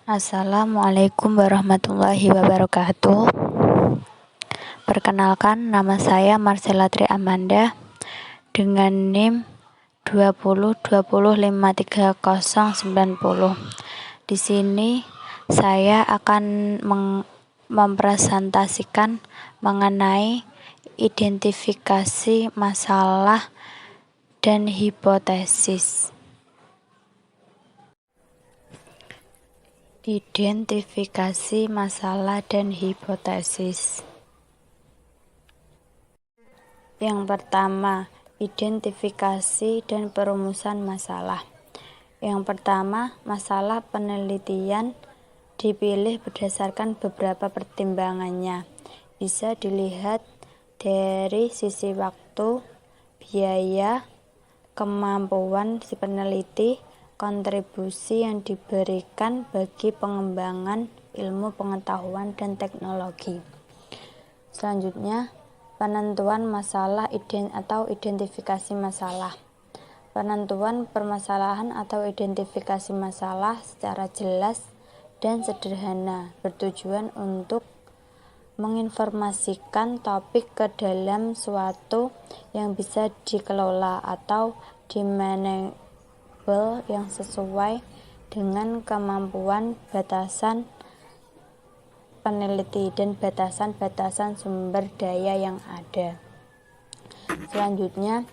Assalamualaikum warahmatullahi wabarakatuh. Perkenalkan, nama saya Marcella Tri Amanda dengan NIM 2020539090. Di sini saya akan mempresentasikan mengenai identifikasi masalah dan hipotesis. Identifikasi masalah dan hipotesis. Yang pertama, identifikasi dan perumusan masalah. Yang pertama, masalah penelitian dipilih berdasarkan beberapa pertimbangannya. Bisa dilihat dari sisi waktu, biaya, kemampuan si peneliti, kontribusi yang diberikan bagi pengembangan ilmu pengetahuan dan teknologi. Selanjutnya, penentuan masalah atau identifikasi masalah. Penentuan permasalahan atau identifikasi masalah secara jelas dan sederhana bertujuan untuk menginformasikan topik ke dalam suatu yang bisa dikelola atau dimanage yang sesuai dengan kemampuan batasan peneliti dan batasan-batasan sumber daya yang ada. Selanjutnya,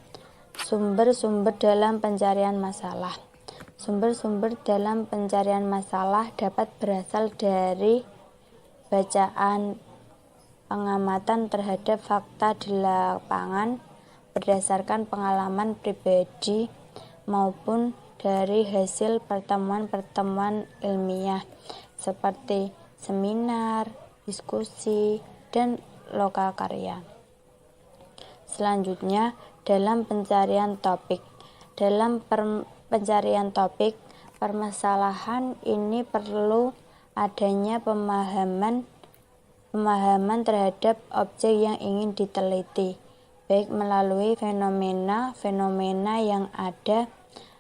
sumber-sumber dalam pencarian masalah. Sumber-sumber dalam pencarian masalah dapat berasal dari bacaan, pengamatan terhadap fakta di lapangan berdasarkan pengalaman pribadi maupun dari hasil pertemuan-pertemuan ilmiah seperti seminar, diskusi, dan lokal karya. Selanjutnya, dalam pencarian topik. Dalam pencarian topik, permasalahan ini perlu adanya pemahaman terhadap objek yang ingin diteliti, baik melalui fenomena yang ada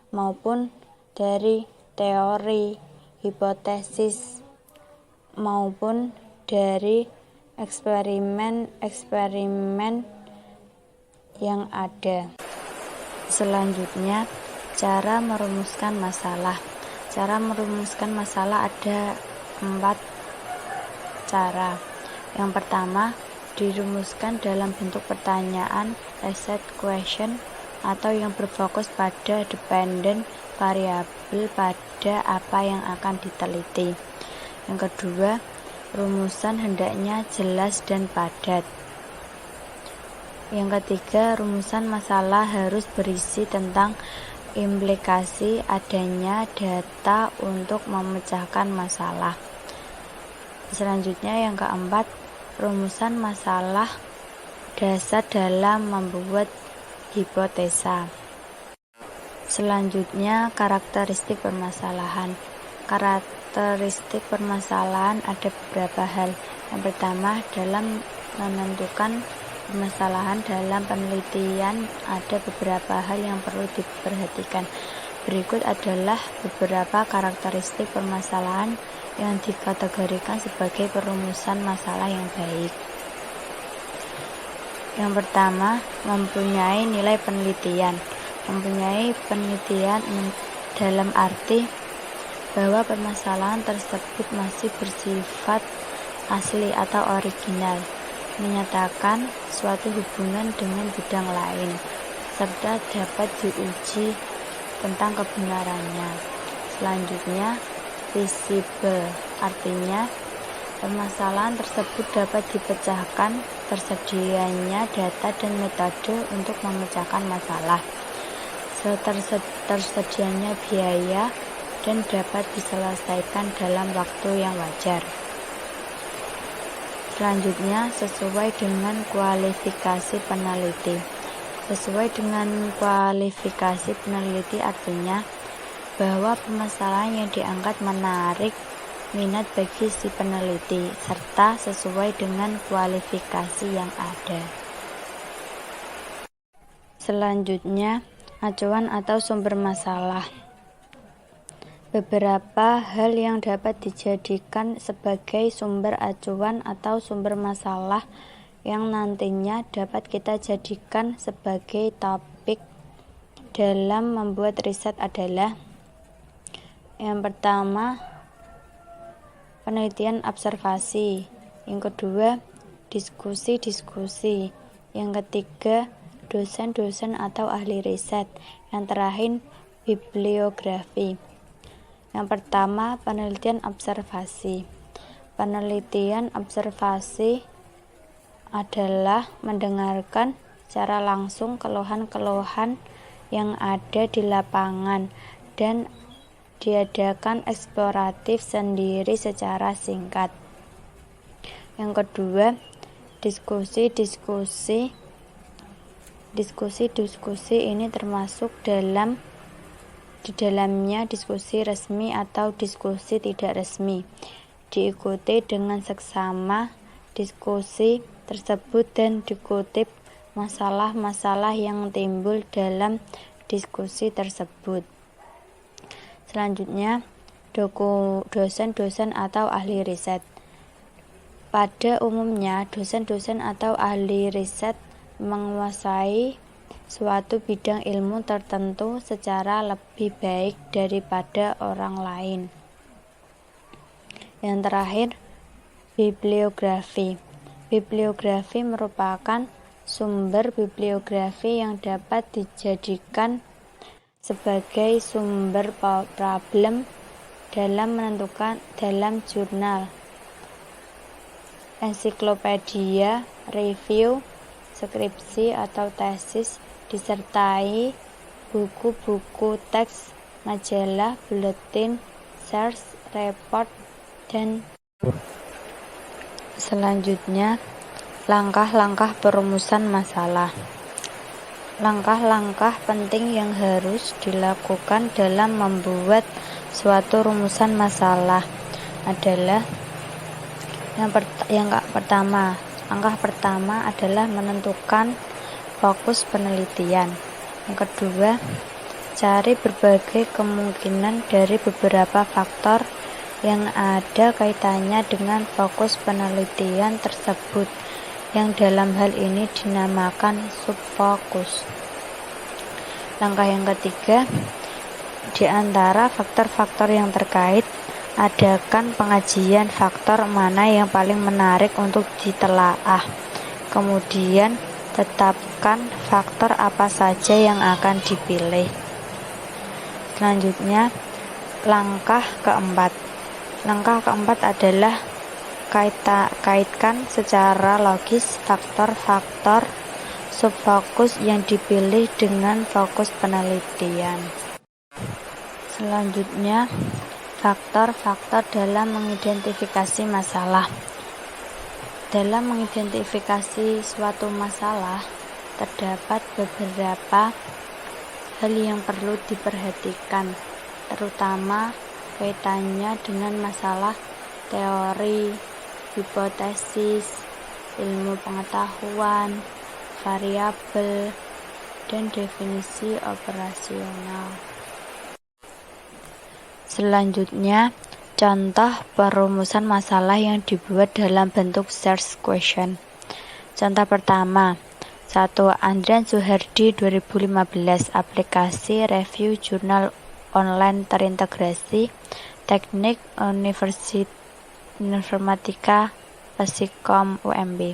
maupun dari teori, hipotesis, maupun dari eksperimen yang ada. Selanjutnya, cara merumuskan masalah. Cara merumuskan masalah ada 4 cara. Yang pertama, dirumuskan dalam bentuk pertanyaan, reset question, atau yang berfokus pada dependent variabel pada apa yang akan diteliti. Yang kedua, rumusan hendaknya jelas dan padat. Yang ketiga, rumusan masalah harus berisi tentang implikasi adanya data untuk memecahkan masalah. Selanjutnya, yang keempat, rumusan masalah dasar dalam membuat hipotesa. Selanjutnya, karakteristik permasalahan. Karakteristik permasalahan ada beberapa hal. Yang pertama, dalam menentukan permasalahan dalam penelitian ada beberapa hal yang perlu diperhatikan. Berikut adalah beberapa karakteristik permasalahan yang dikategorikan sebagai perumusan masalah yang baik. Yang pertama, mempunyai nilai penelitian. Mempunyai penelitian dalam arti bahwa permasalahan tersebut masih bersifat asli atau original, menyatakan suatu hubungan dengan bidang lain, serta dapat diuji tentang kebenarannya. Selanjutnya, visible, artinya permasalahan tersebut dapat dipecahkan, tersedianya data dan metode untuk memecahkan masalah, tersedianya biaya, dan dapat diselesaikan dalam waktu yang wajar. Selanjutnya, sesuai dengan kualifikasi peneliti. Sesuai dengan kualifikasi peneliti artinya bahwa permasalahan yang diangkat menarik minat bagi si peneliti, serta sesuai dengan kualifikasi yang ada. Selanjutnya, acuan atau sumber masalah. Beberapa hal yang dapat dijadikan sebagai sumber acuan atau sumber masalah yang nantinya dapat kita jadikan sebagai topik dalam membuat riset adalah: yang pertama, penelitian observasi; yang kedua, diskusi-diskusi; yang ketiga, dosen-dosen atau ahli riset; yang terakhir, bibliografi. Yang pertama, penelitian observasi. Penelitian observasi adalah mendengarkan secara langsung keluhan-keluhan yang ada di lapangan dan diadakan eksploratif sendiri secara singkat. Yang kedua, diskusi-diskusi. Diskusi-diskusi ini termasuk di dalamnya diskusi resmi atau diskusi tidak resmi, diikuti dengan seksama diskusi tersebut dan dikutip masalah-masalah yang timbul dalam diskusi tersebut. Selanjutnya, dosen-dosen atau ahli riset. Pada umumnya, dosen-dosen atau ahli riset menguasai suatu bidang ilmu tertentu secara lebih baik daripada orang lain. Yang terakhir, bibliografi. Bibliografi merupakan sumber bibliografi yang dapat dijadikan sebagai sumber problem dalam jurnal, ensiklopedia, review, skripsi atau tesis, disertai buku-buku teks, majalah, buletin, search, report, dan selanjutnya langkah-langkah perumusan masalah. Langkah-langkah penting yang harus dilakukan dalam membuat suatu rumusan masalah adalah langkah pertama adalah menentukan fokus penelitian. Yang kedua, cari berbagai kemungkinan dari beberapa faktor yang ada kaitannya dengan fokus penelitian tersebut, yang dalam hal ini dinamakan subfokus. Langkah yang ketiga, di antara faktor-faktor yang terkait, adakan pengajian faktor mana yang paling menarik untuk ditelaah. Kemudian, tetapkan faktor apa saja yang akan dipilih. Selanjutnya, langkah keempat. Langkah keempat adalah kaitkan secara logis faktor-faktor subfokus yang dipilih dengan fokus penelitian. Selanjutnya, faktor-faktor dalam mengidentifikasi masalah. Dalam mengidentifikasi suatu masalah, terdapat beberapa hal yang perlu diperhatikan, terutama kaitannya dengan masalah teori, hipotesis, ilmu pengetahuan, variabel, dan definisi operasional. Selanjutnya, contoh perumusan masalah yang dibuat dalam bentuk search question. Contoh pertama, 1. Andrian Suhardi 2015, aplikasi review jurnal online terintegrasi, teknik Informatika Pesikom UMB.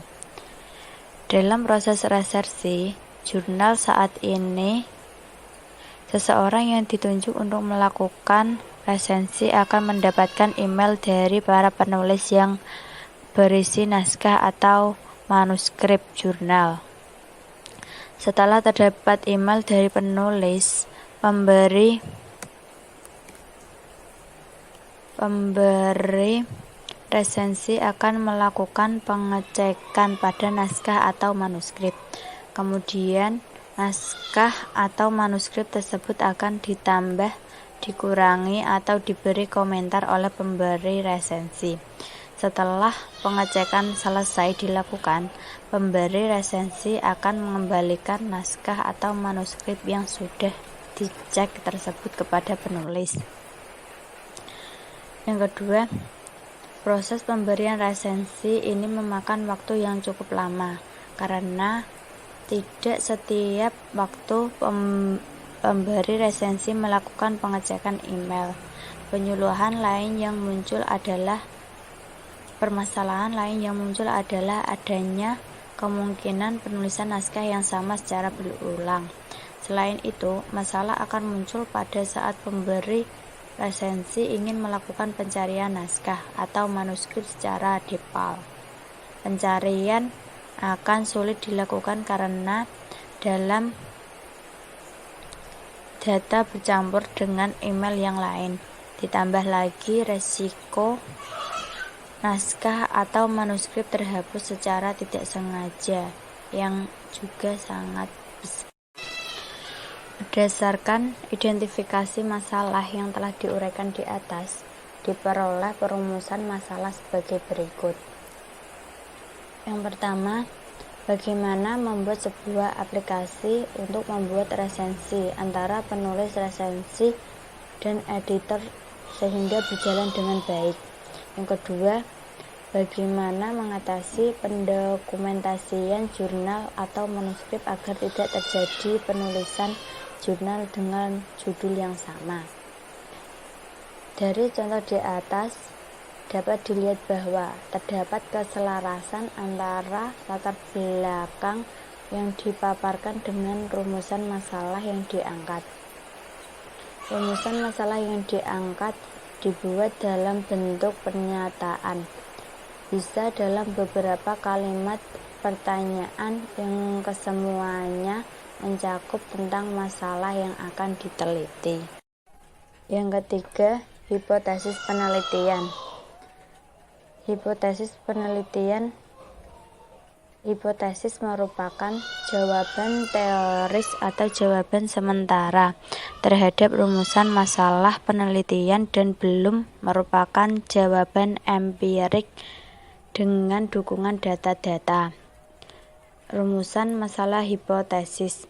Dalam proses resersi jurnal saat ini, seseorang yang ditunjuk untuk melakukan resensi akan mendapatkan email dari para penulis yang berisi naskah atau manuskrip jurnal. Setelah terdapat email dari penulis, pemberi resensi akan melakukan pengecekan pada naskah atau manuskrip. Kemudian, naskah atau manuskrip tersebut akan ditambah, dikurangi, atau diberi komentar oleh pemberi resensi. Setelah pengecekan selesai dilakukan, pemberi resensi akan mengembalikan naskah atau manuskrip yang sudah dicek tersebut kepada penulis. Yang kedua, proses pemberian resensi ini memakan waktu yang cukup lama karena tidak setiap waktu pemberi resensi melakukan pengecekan email. Permasalahan lain yang muncul adalah adanya kemungkinan penulisan naskah yang sama secara berulang. Selain itu, masalah akan muncul pada saat pemberi resensi ingin melakukan pencarian naskah atau manuskrip secara detail. Pencarian akan sulit dilakukan karena dalam data bercampur dengan email yang lain. Ditambah lagi resiko naskah atau manuskrip terhapus secara tidak sengaja yang juga sangat besar. Berdasarkan identifikasi masalah yang telah diuraikan di atas, diperoleh perumusan masalah sebagai berikut. Yang pertama, bagaimana membuat sebuah aplikasi untuk membuat resensi antara penulis resensi dan editor sehingga berjalan dengan baik. Yang kedua, bagaimana mengatasi pendokumentasian jurnal atau manuskrip agar tidak terjadi penulisan jurnal dengan judul yang sama. Dari contoh di atas, dapat dilihat bahwa terdapat keselarasan antara latar belakang yang dipaparkan dengan rumusan masalah yang diangkat. Rumusan masalah yang diangkat dibuat dalam bentuk pernyataan, bisa dalam beberapa kalimat pertanyaan yang kesemuanya mencakup tentang masalah yang akan diteliti. Yang ketiga, hipotesis penelitian. Hipotesis merupakan jawaban teoris atau jawaban sementara terhadap rumusan masalah penelitian dan belum merupakan jawaban empirik dengan dukungan data-data. Rumusan masalah hipotesis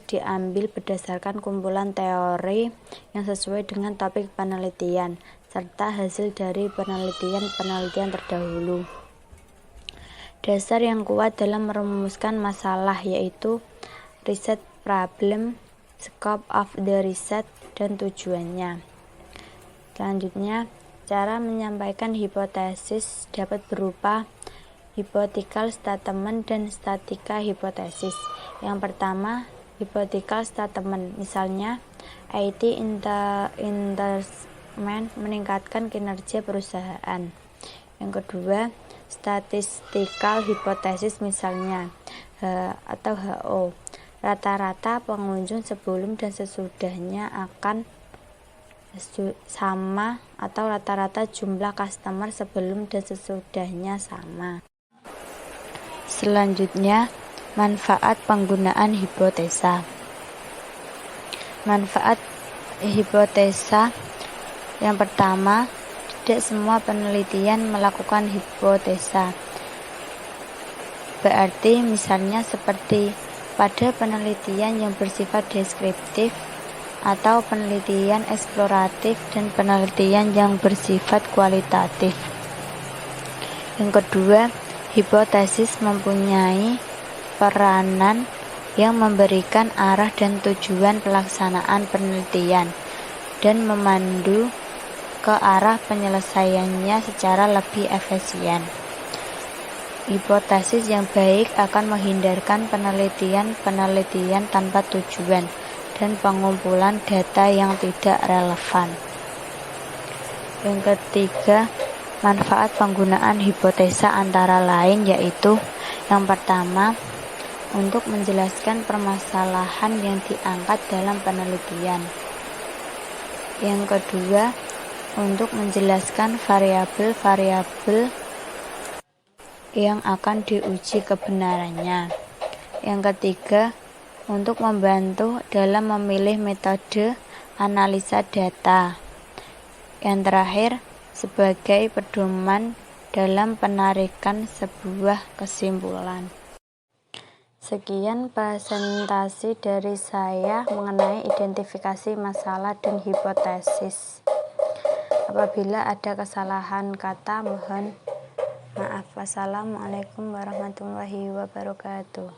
diambil berdasarkan kumpulan teori yang sesuai dengan topik penelitian serta hasil dari penelitian terdahulu. Dasar yang kuat dalam merumuskan masalah yaitu riset problem, scope of the research, dan tujuannya. Selanjutnya, cara menyampaikan hipotesis dapat berupa hypothetical statement dan statika hipotesis. Yang pertama, hypothetical statement, misalnya IT investment meningkatkan kinerja perusahaan. Yang kedua, statistical hipotesis, misalnya H atau HO, rata-rata pengunjung sebelum dan sesudahnya akan sama atau rata-rata jumlah customer sebelum dan sesudahnya sama. Selanjutnya, manfaat penggunaan hipotesa. Manfaat hipotesa yang pertama, tidak semua penelitian melakukan hipotesa. Berarti misalnya seperti pada penelitian yang bersifat deskriptif atau penelitian eksploratif dan penelitian yang bersifat kualitatif. Yang kedua, hipotesis mempunyai peranan yang memberikan arah dan tujuan pelaksanaan penelitian dan memandu ke arah penyelesaiannya secara lebih efisien. Hipotesis yang baik akan menghindarkan penelitian tanpa tujuan dan pengumpulan data yang tidak relevan. Yang ketiga, manfaat penggunaan hipotesa antara lain yaitu yang pertama, untuk menjelaskan permasalahan yang diangkat dalam penelitian. Yang kedua, untuk menjelaskan variabel-variabel yang akan diuji kebenarannya. Yang ketiga, untuk membantu dalam memilih metode analisa data. Yang terakhir, sebagai pedoman dalam penarikan sebuah kesimpulan. Sekian presentasi dari saya mengenai identifikasi masalah dan hipotesis. Apabila ada kesalahan kata, mohon maaf. Wassalamualaikum warahmatullahi wabarakatuh.